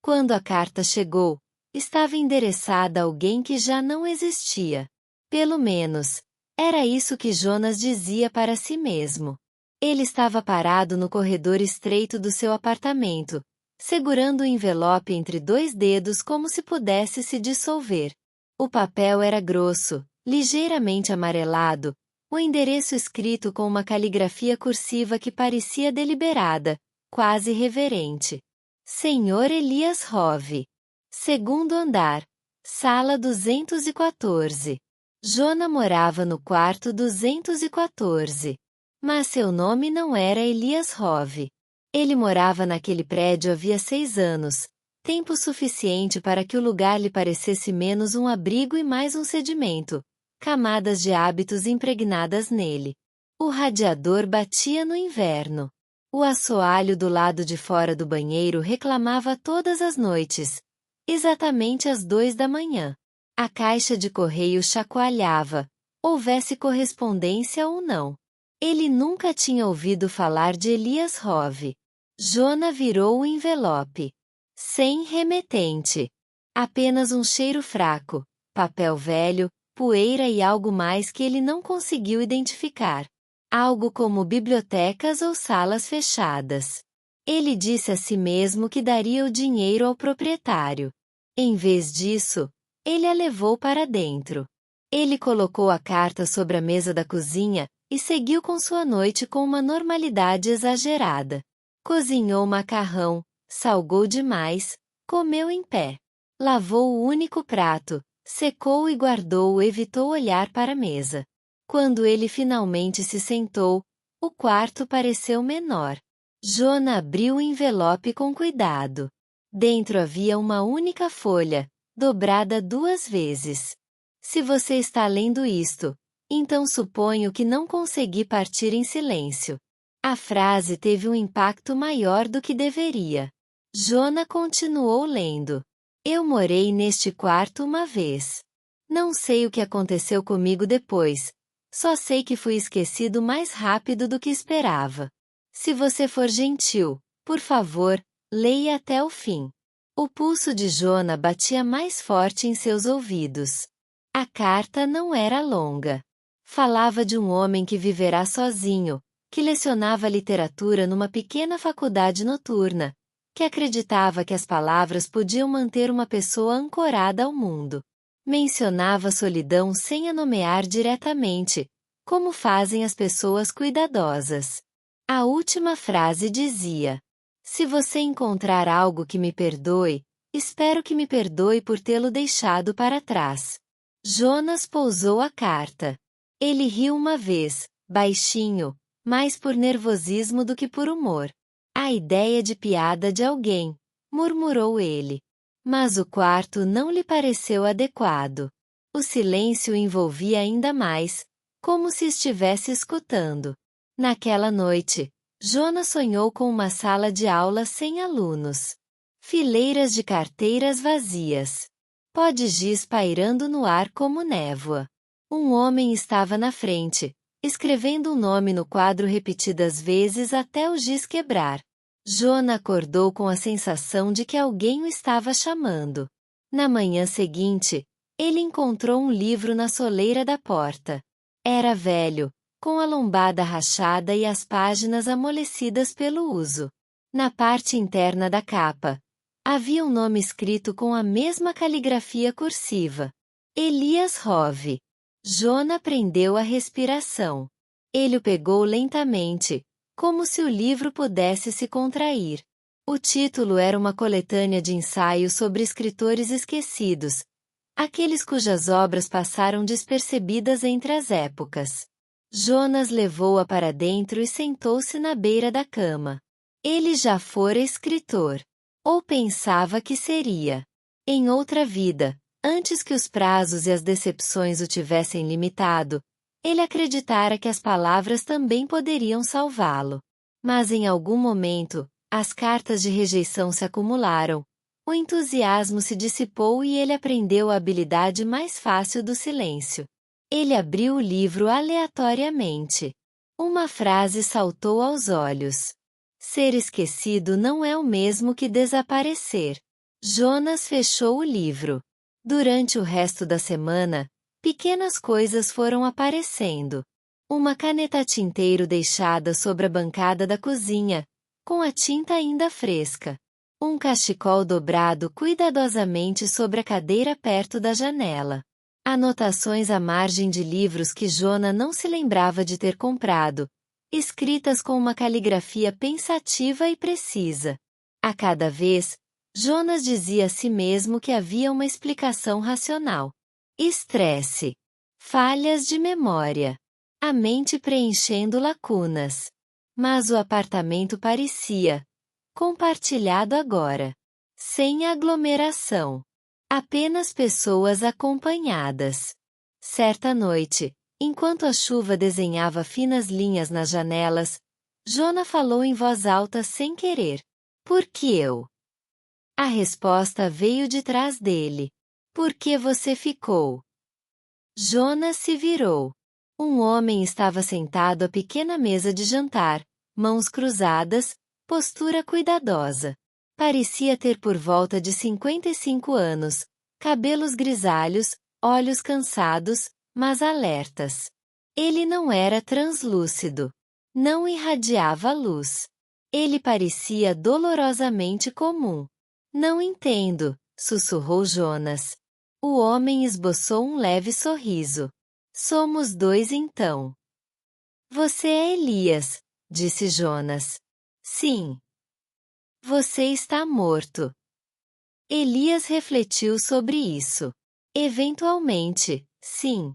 Quando a carta chegou, estava endereçada a alguém que já não existia. Pelo menos, era isso que Jonas dizia para si mesmo. Ele estava parado no corredor estreito do seu apartamento, segurando o envelope entre dois dedos como se pudesse se dissolver. O papel era grosso, ligeiramente amarelado, o endereço escrito com uma caligrafia cursiva que parecia deliberada, quase reverente. Senhor Elias Hove. Segundo andar. Sala 214. Jona morava no quarto 214. Mas seu nome não era Elias Hove. Ele morava naquele prédio havia 6 anos, tempo suficiente para que o lugar lhe parecesse menos um abrigo e mais um sedimento, camadas de hábitos impregnadas nele. O radiador batia no inverno. O assoalho do lado de fora do banheiro reclamava todas as noites, exatamente às 2 da manhã. A caixa de correio chacoalhava, houvesse correspondência ou não. Ele nunca tinha ouvido falar de Elias Hove. Jona virou o envelope. Sem remetente. Apenas um cheiro fraco, papel velho, poeira e algo mais que ele não conseguiu identificar. Algo como bibliotecas ou salas fechadas. Ele disse a si mesmo que daria o dinheiro ao proprietário. Em vez disso, ele a levou para dentro. Ele colocou a carta sobre a mesa da cozinha e seguiu com sua noite com uma normalidade exagerada. Cozinhou macarrão, salgou demais, comeu em pé. Lavou o único prato, secou e guardou, evitou olhar para a mesa. Quando ele finalmente se sentou, o quarto pareceu menor. Jona abriu o envelope com cuidado. Dentro havia uma única folha, dobrada 2 vezes. Se você está lendo isto, então suponho que não consegui partir em silêncio. A frase teve um impacto maior do que deveria. Jona continuou lendo. Eu morei neste quarto uma vez. Não sei o que aconteceu comigo depois. Só sei que fui esquecido mais rápido do que esperava. Se você for gentil, por favor, leia até o fim. O pulso de Jona batia mais forte em seus ouvidos. A carta não era longa. Falava de um homem que viverá sozinho, que lecionava literatura numa pequena faculdade noturna, que acreditava que as palavras podiam manter uma pessoa ancorada ao mundo. Mencionava a solidão sem a nomear diretamente, como fazem as pessoas cuidadosas. A última frase dizia: se você encontrar algo que me perdoe, espero que me perdoe por tê-lo deixado para trás. Jonas pousou a carta. Ele riu uma vez, baixinho, mais por nervosismo do que por humor. A ideia de piada de alguém, murmurou ele. Mas o quarto não lhe pareceu adequado. O silêncio o envolvia ainda mais, como se estivesse escutando. Naquela noite, Jona sonhou com uma sala de aula sem alunos. Fileiras de carteiras vazias. Pó de giz pairando no ar como névoa. Um homem estava na frente, escrevendo um nome no quadro repetidas vezes até o giz quebrar. Jona acordou com a sensação de que alguém o estava chamando. Na manhã seguinte, ele encontrou um livro na soleira da porta. Era velho, com a lombada rachada e as páginas amolecidas pelo uso. Na parte interna da capa, havia um nome escrito com a mesma caligrafia cursiva. Elias Hove. Jona prendeu a respiração. Ele o pegou lentamente, como se o livro pudesse se contrair. O título era uma coletânea de ensaios sobre escritores esquecidos, aqueles cujas obras passaram despercebidas entre as épocas. Jonas levou-a para dentro e sentou-se na beira da cama. Ele já fora escritor. Ou pensava que seria. Em outra vida, antes que os prazos e as decepções o tivessem limitado, ele acreditara que as palavras também poderiam salvá-lo. Mas em algum momento, as cartas de rejeição se acumularam, o entusiasmo se dissipou e ele aprendeu a habilidade mais fácil do silêncio. Ele abriu o livro aleatoriamente. Uma frase saltou aos olhos. Ser esquecido não é o mesmo que desaparecer. Jonas fechou o livro. Durante o resto da semana, pequenas coisas foram aparecendo. Uma caneta tinteiro deixada sobre a bancada da cozinha, com a tinta ainda fresca. Um cachecol dobrado cuidadosamente sobre a cadeira perto da janela. Anotações à margem de livros que Jonah não se lembrava de ter comprado, escritas com uma caligrafia pensativa e precisa. A cada vez, Jonas dizia a si mesmo que havia uma explicação racional. Estresse. Falhas de memória. A mente preenchendo lacunas. Mas o apartamento parecia compartilhado agora. Sem aglomeração. Apenas pessoas acompanhadas. Certa noite, enquanto a chuva desenhava finas linhas nas janelas, Jonah falou em voz alta sem querer. Por que eu? A resposta veio de trás dele. Por que você ficou? Jonah se virou. Um homem estava sentado à pequena mesa de jantar, mãos cruzadas, postura cuidadosa. Parecia ter por volta de 55 anos, cabelos grisalhos, olhos cansados, mas alertas. Ele não era translúcido. Não irradiava luz. Ele parecia dolorosamente comum. Não entendo, sussurrou Jonas. O homem esboçou um leve sorriso. Somos dois então. Você é Elias, disse Jonas. Sim. Você está morto. Elias refletiu sobre isso. Eventualmente, sim.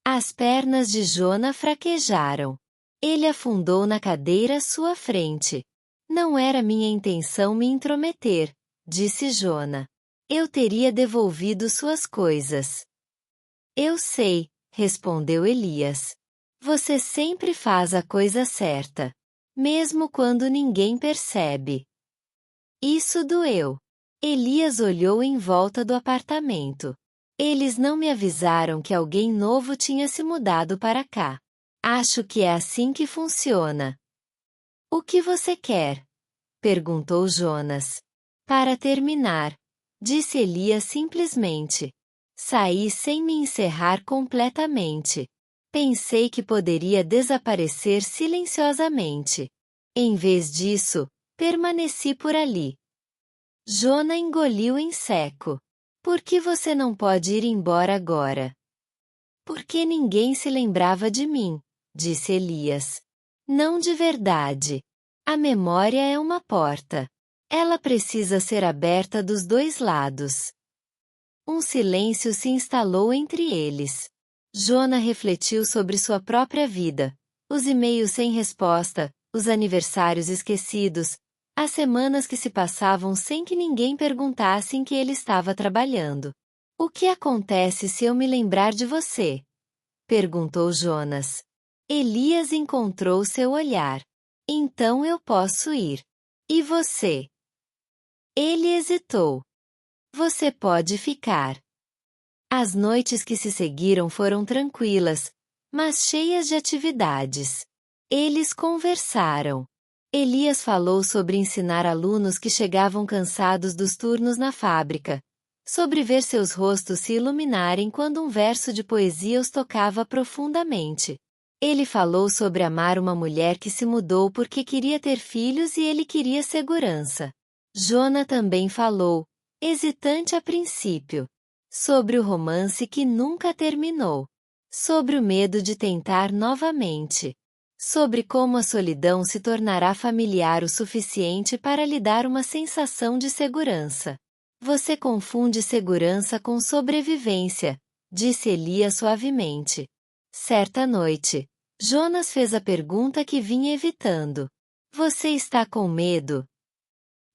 As pernas de Jonah fraquejaram. Ele afundou na cadeira à sua frente. Não era minha intenção me intrometer, disse Jonah. Eu teria devolvido suas coisas. Eu sei, respondeu Elias. Você sempre faz a coisa certa. Mesmo quando ninguém percebe. Isso doeu. Elias olhou em volta do apartamento. Eles não me avisaram que alguém novo tinha se mudado para cá. Acho que é assim que funciona. O que você quer? Perguntou Jonas. Para terminar, disse Elias simplesmente. Saí sem me encerrar completamente. Pensei que poderia desaparecer silenciosamente. Em vez disso, permaneci por ali. Jonah engoliu em seco. Por que você não pode ir embora agora? Porque ninguém se lembrava de mim, disse Elias. Não de verdade. A memória é uma porta. Ela precisa ser aberta dos dois lados. Um silêncio se instalou entre eles. Jonah refletiu sobre sua própria vida, os e-mails sem resposta, os aniversários esquecidos, as semanas que se passavam sem que ninguém perguntasse em que ele estava trabalhando. O que acontece se eu me lembrar de você? Perguntou Jonas. Elias encontrou seu olhar. Então eu posso ir. E você? Ele hesitou. Você pode ficar. As noites que se seguiram foram tranquilas, mas cheias de atividades. Eles conversaram. Elias falou sobre ensinar alunos que chegavam cansados dos turnos na fábrica, sobre ver seus rostos se iluminarem quando um verso de poesia os tocava profundamente. Ele falou sobre amar uma mulher que se mudou porque queria ter filhos e ele queria segurança. Jonah também falou, hesitante a princípio, sobre o romance que nunca terminou, sobre o medo de tentar novamente, sobre como a solidão se tornará familiar o suficiente para lhe dar uma sensação de segurança. Você confunde segurança com sobrevivência, disse Elias suavemente. Certa noite, Jonas fez a pergunta que vinha evitando. Você está com medo?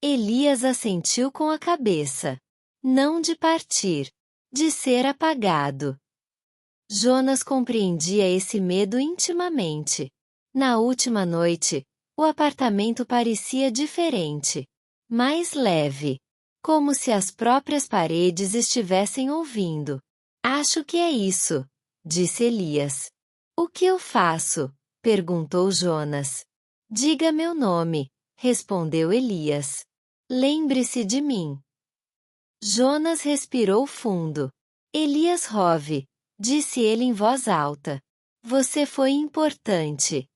Elias assentiu com a cabeça. Não de partir. De ser apagado. Jonas compreendia esse medo intimamente. Na última noite, o apartamento parecia diferente. Mais leve. Como se as próprias paredes estivessem ouvindo. Acho que é isso, disse Elias. O que eu faço? Perguntou Jonas. Diga meu nome, respondeu Elias. Lembre-se de mim. Jonas respirou fundo. Elias Hove, disse ele em voz alta. Você foi importante.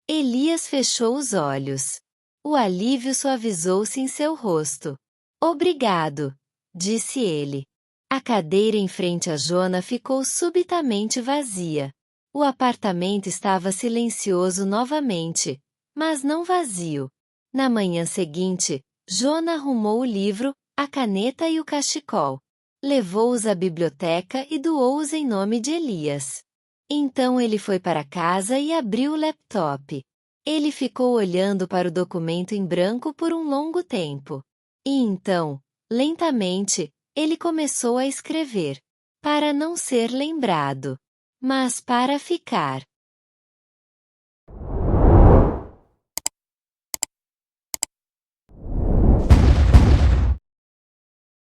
Elias fechou os olhos. O alívio suavizou-se em seu rosto. Obrigado, disse ele. A cadeira em frente a Jona ficou subitamente vazia. O apartamento estava silencioso novamente, mas não vazio. Na manhã seguinte, Jona arrumou o livro, a caneta e o cachecol. Levou-os à biblioteca e doou-os em nome de Elias. Então ele foi para casa e abriu o laptop. Ele ficou olhando para o documento em branco por um longo tempo. E então, lentamente, ele começou a escrever. Para não ser lembrado. Mas para ficar.